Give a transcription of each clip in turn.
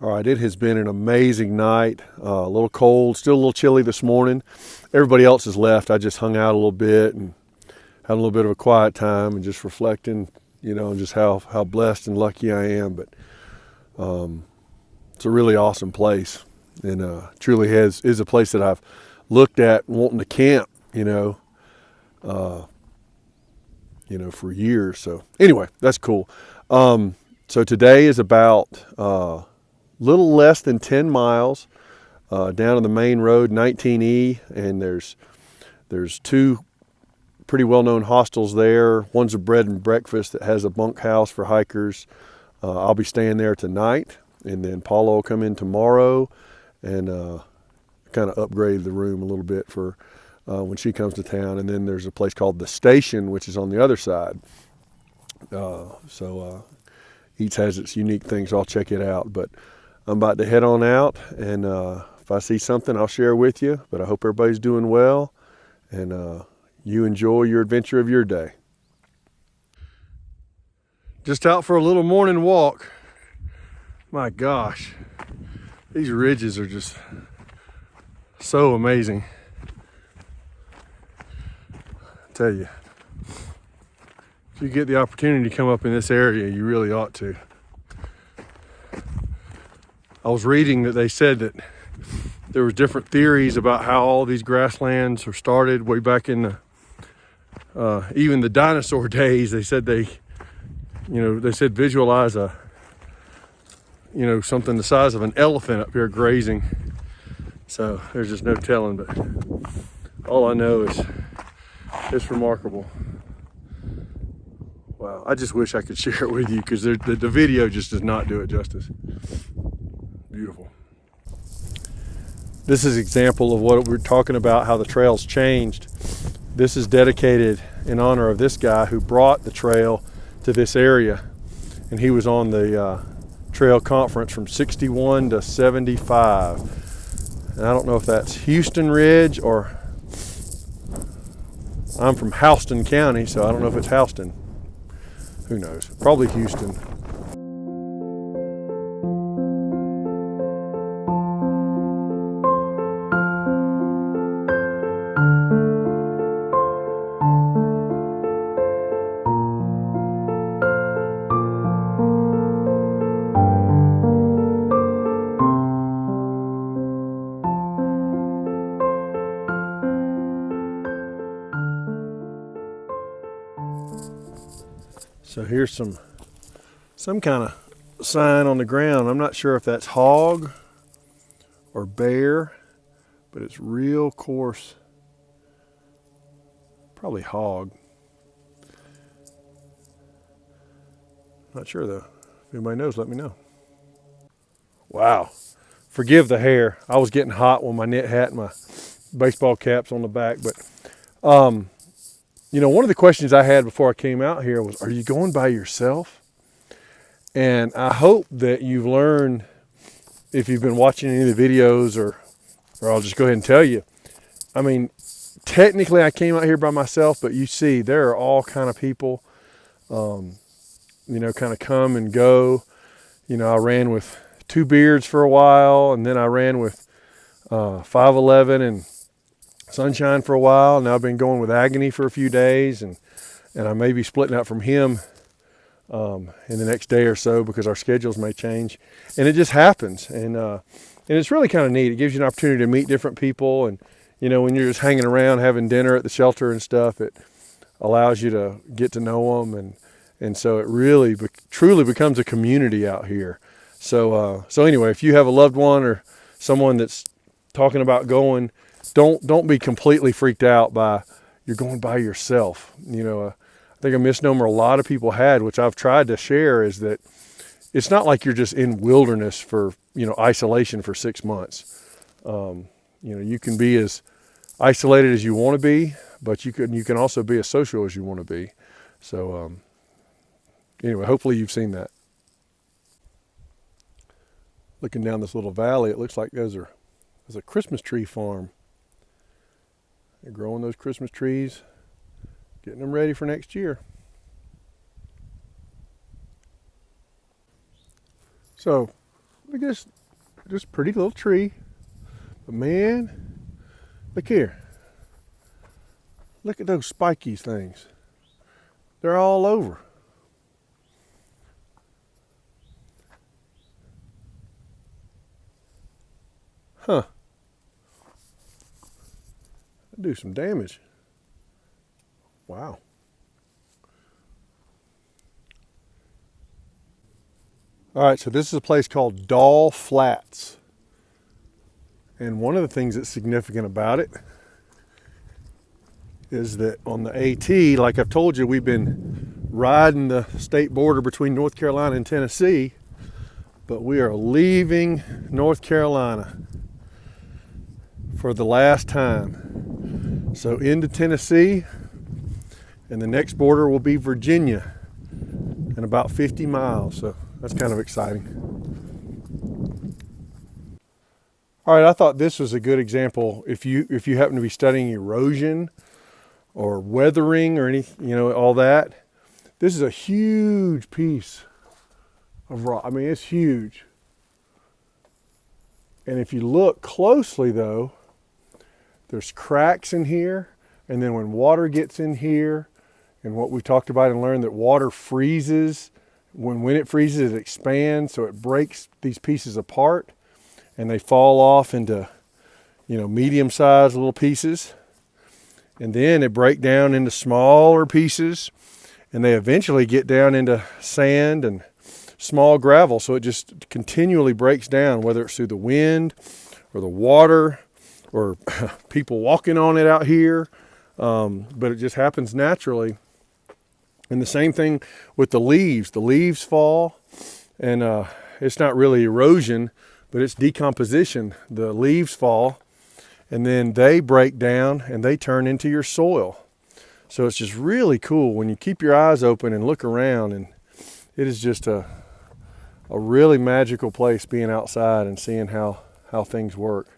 All right, it has been an amazing night. A little cold, still a little chilly this morning. Everybody else has left. I just hung out a little bit and had a little bit of a quiet time and just reflecting, on just how blessed and lucky I am. But it's a really awesome place, and truly is a place that I've looked at wanting to camp, for years. So anyway, that's cool. So today is about little less than 10 miles down on the main road, 19E, and there's two pretty well-known hostels there. One's a bread and breakfast that has a bunkhouse for hikers. I'll be staying there tonight, and then Paula will come in tomorrow and kind of upgrade the room a little bit for when she comes to town. And then there's a place called The Station, which is on the other side. Each has its unique things. So I'll check it out, but I'm about to head on out, and if I see something, I'll share with you. But I hope everybody's doing well, and you enjoy your adventure of your day. Just out for a little morning walk. My gosh, these ridges are just so amazing. I tell you, if you get the opportunity to come up in this area, you really ought to. I was reading that they said that there was different theories about how all these grasslands are started way back in even the dinosaur days. They said they said visualize something the size of an elephant up here grazing. So there's just no telling, but all I know is it's remarkable. Wow, I just wish I could share it with you, because the video just does not do it justice. Beautiful. This is an example of what we're talking about, how the trail's changed. This is dedicated in honor of this guy who brought the trail to this area, and he was on the trail conference from 61 to 75. And I don't know if that's Houston Ridge, or I'm from Houston County, so I don't know if it's Houston. Who knows? Probably Houston. So here's some kind of sign on the ground. I'm not sure if that's hog or bear, but it's real coarse. Probably hog. Not sure though. If anybody knows, let me know. Wow. Forgive the hair. I was getting hot with my knit hat and my baseball caps on the back, but one of the questions I had before I came out here was, are you going by yourself? And I hope that you've learned, if you've been watching any of the videos, or I'll just go ahead and tell you. I mean, technically I came out here by myself, but you see there are all kind of people, kind of come and go. I ran with Two Beards for a while, and then I ran with 511 and Sunshine for a while. Now I've been going with Agony for a few days, and I may be splitting out from him in the next day or so, because our schedules may change, and it just happens. And it's really kind of neat. It gives you an opportunity to meet different people, and when you're just hanging around having dinner at the shelter and stuff, it allows you to get to know them, and so it really truly becomes a community out here. So anyway, if you have a loved one or someone that's talking about going, don't be completely freaked out by you're going by yourself. I think a misnomer a lot of people had, which I've tried to share, is that it's not like you're just in wilderness for isolation for 6 months. You can be as isolated as you want to be, but you can also be as social as you want to be. So anyway, hopefully you've seen that. Looking down this little valley, it looks like there's a Christmas tree farm. They're growing those Christmas trees, getting them ready for next year. So Look at this, just pretty little tree. But man, look here. Look at those spiky things. They're all over. Huh. That'd do some damage. Wow. All right, so this is a place called Doll Flats. And one of the things that's significant about it is that on the AT, like I've told you, we've been riding the state border between North Carolina and Tennessee, but we are leaving North Carolina for the last time. So into Tennessee, and the next border will be Virginia in about 50 miles. So that's kind of exciting. All right, I thought this was a good example. If you happen to be studying erosion or weathering or anything, all that, this is a huge piece of rock. I mean, it's huge. And if you look closely though, there's cracks in here, and then when water gets in here, and what we talked about and learned that water freezes, when it freezes it expands, so it breaks these pieces apart, and they fall off into medium-sized little pieces, and then they break down into smaller pieces, and they eventually get down into sand and small gravel, so it just continually breaks down, whether it's through the wind or the water or people walking on it out here, but it just happens naturally. And the same thing with the leaves. The leaves fall, and it's not really erosion, but it's decomposition. The leaves fall, and then they break down, and they turn into your soil. So it's just really cool when you keep your eyes open and look around, and it is just a really magical place being outside and seeing how things work.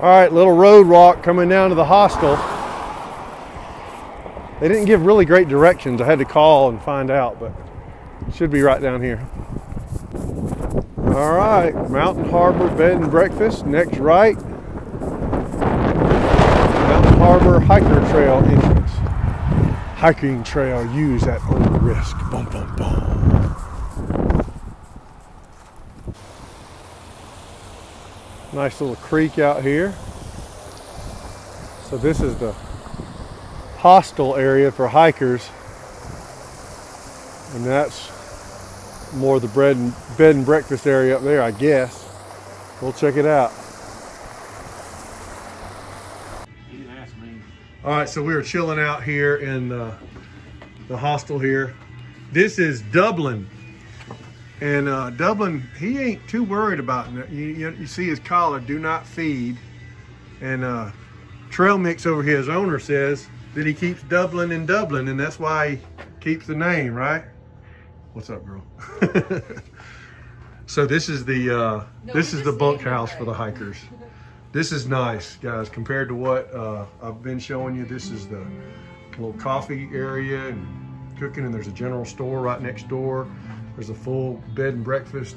All right, little road walk coming down to the hostel. They didn't give really great directions. I had to call and find out, but it should be right down here. All right, Mountain Harbor Bed and Breakfast. Next right, Mountain Harbor Hiker Trail entrance. Hiking trail used at old risk. Boom, boom, boom. Nice little creek out here. So this is the hostel area for hikers, and that's more the bed and breakfast area up there, I guess. We'll check it out. You didn't ask me. All right, so we were chilling out here in the hostel here. This is Dublin. And Dublin, he ain't too worried about it. You see his collar, do not feed. And Trail Mix over here, his owner, says that he keeps Dublin in Dublin, and that's why he keeps the name, right? What's up, girl? So this is the bunkhouse for the hikers. This is nice, guys, compared to what I've been showing you. This is the little coffee area and cooking, and there's a general store right next door. There's a full bed and breakfast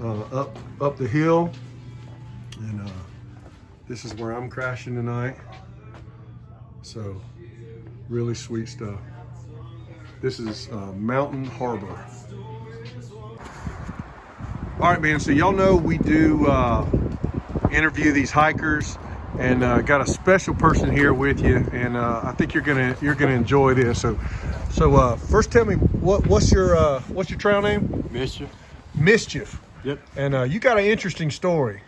up the hill, and this is where I'm crashing tonight. So really sweet stuff. This is Mountain Harbor. All right, man, so y'all know we do interview these hikers, and got a special person here with you, and I think you're gonna enjoy this. So first tell me, what's your trail name? Mischief. Yep. And you got an interesting story.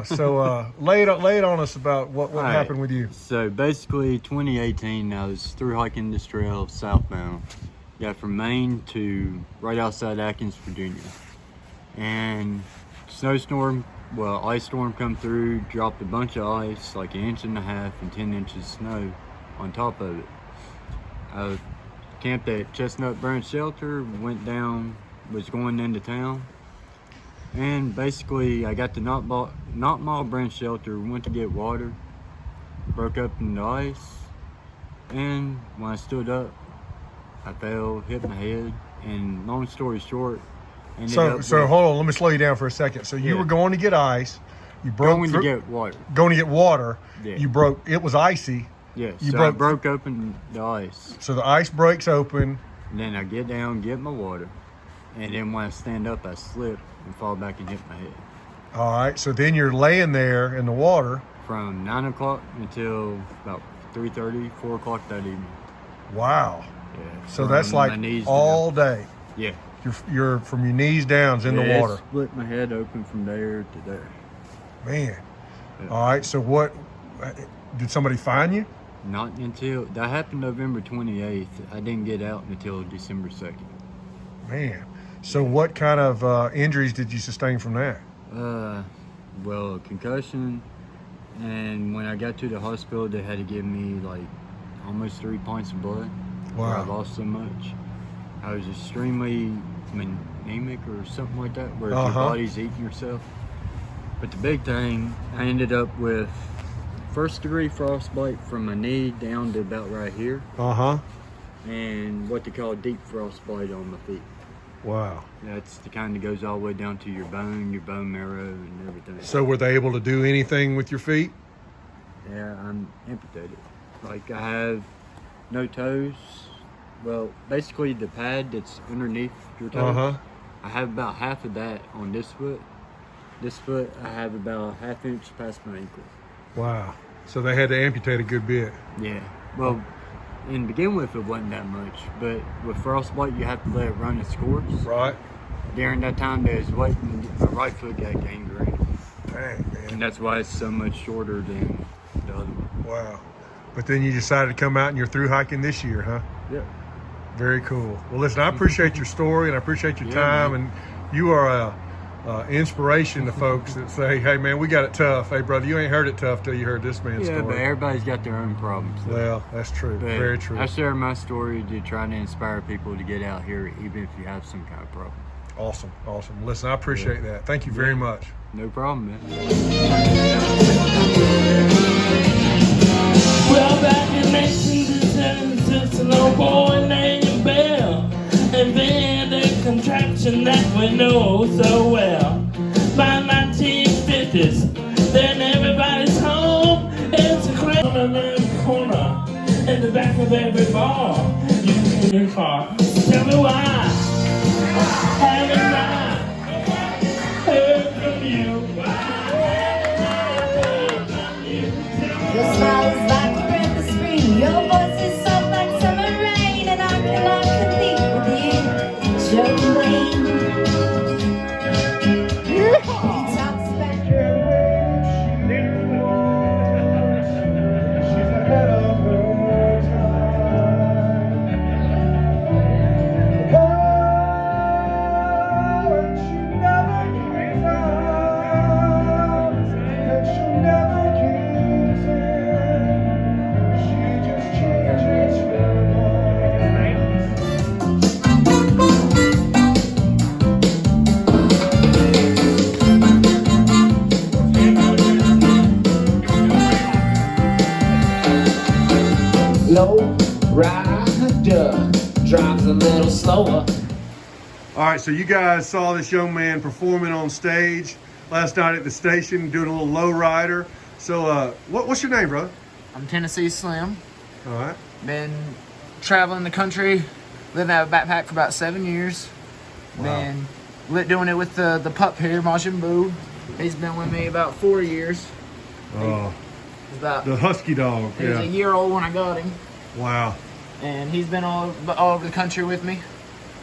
So lay it on us about what happened with you. So basically 2018, I was through hiking this trail southbound. Got from Maine to right outside Athens, Virginia. And snowstorm, ice storm come through, dropped a bunch of ice, like 1.5 inches and 10 inches of snow on top of it. I camped at Chestnut Branch Shelter, went down, was going into town. And basically, I got to Knockmall Branch Shelter, went to get water, broke up in the ice, and when I stood up, I fell, hit my head, and long story short, So hold on, let me slow you down for a second. So you were going to get ice, you broke going to get water. Going to get water. Yeah. You broke. It was icy. Yes. You so I broke open the ice. So the ice breaks open. And then I get down, get my water, and then when I stand up, I slip and fall back and hit my head. All right. So then you're laying there in the water from 9 o'clock until about 3:30, 4 o'clock that evening. Wow. Yeah. So that's like all day. Yeah. You're from your knees down in the water. Split my head open from there to there. Man. Yeah. All right. So what? Did somebody find you? Not until that happened November 28th. I didn't get out until December 2nd. Man. So what kind of injuries did you sustain from that? Well, concussion, and when I got to the hospital, they had to give me like almost 3 pints of blood. Wow. Where I lost so much. I was extremely anemic or something like that, where your body's eating yourself. But the big thing, I ended up with first-degree frostbite from my knee down to about right here. And what they call deep frostbite on my feet. Wow. That's the kind that goes all the way down to your bone marrow, and everything. So were they able to do anything with your feet? Yeah, I'm amputated. Like, I have no toes. Well, basically the pad that's underneath your toes, I have about half of that on this foot. This foot, I have about a half inch past my ankle. Wow. So they had to amputate a good bit. Yeah. Well, in begin with, it wasn't that much, but with frostbite, you have to let it run its course. Right. During that time, they was waiting, my right foot got gangrene. Dang, man. And that's why it's so much shorter than the other one. Wow. But then you decided to come out and you're through hiking this year, huh? Yeah. Very cool. Well, listen, I appreciate your story and I appreciate your time. Man. And you are a inspiration to folks that say, hey, man, we got it tough. Hey, brother, you ain't heard it tough till you heard this man's story. Yeah, but everybody's got their own problems. Though. Well, that's true. But very true. I share my story to try to inspire people to get out here, even if you have some kind of problem. Awesome. Awesome. Listen, I appreciate that. Thank you very much. No problem, man. Well, back in 1976, an old boy named Bill invented a contraption that we know so well. By 1950s, then everybody's home. It's a cradle in the corner, in the back of every bar. You can get a car. Tell me why haven't I heard from you? Your smile is like a river spring. Your voice is soft like summer rain, and I cannot compete with you, Joe Wayne. He talks about she's ahead of her time. Oh, and she never gives up, and she never gives in. She just changes her Low rider drives a little slower. All right, so you guys saw this young man performing on stage last night at the station, doing a little low rider. So what's your name, brother? I'm Tennessee Slim. All right. Been traveling the country, living out of a backpack for about 7 years. Wow. Been doing it with the pup here, Majin Buu. He's been with me about 4 years. Oh, He's about the husky dog. he was Yeah. a year old when I got him, Wow. and he's been all over the country with me,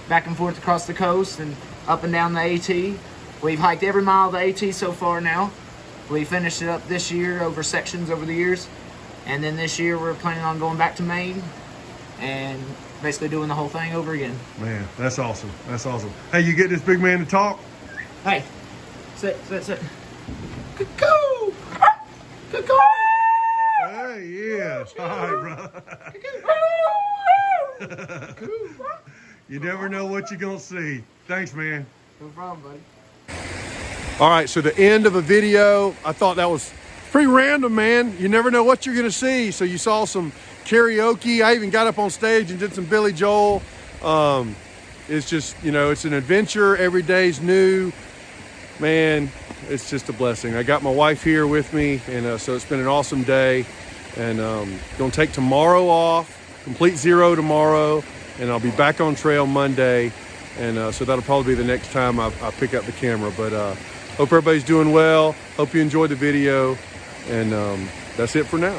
back and forth across the coast and up and down the AT. We've hiked every mile of the AT so far now. We finished it up this year over sections over the years, and then this year we're planning on going back to Maine and basically doing the whole thing over again. Man, that's awesome. That's awesome. Hey, you get this big man to talk? Hey, sit. Cuckoo! Cuckoo! Hey, yes. Hi, brother. You never know what you're going to see. Thanks, man. No problem, buddy. All right, so the end of a video, I thought that was pretty random, man. You never know what you're gonna see. So you saw some karaoke. I even got up on stage and did some Billy Joel. It's just, you know, it's an adventure. Every day's new. Man, it's just a blessing. I got my wife here with me, and so it's been an awesome day. And gonna take tomorrow off, complete zero tomorrow, and I'll be back on trail Monday. And so that'll probably be the next time I pick up the camera. But hope everybody's doing well. Hope you enjoyed the video. And that's it for now.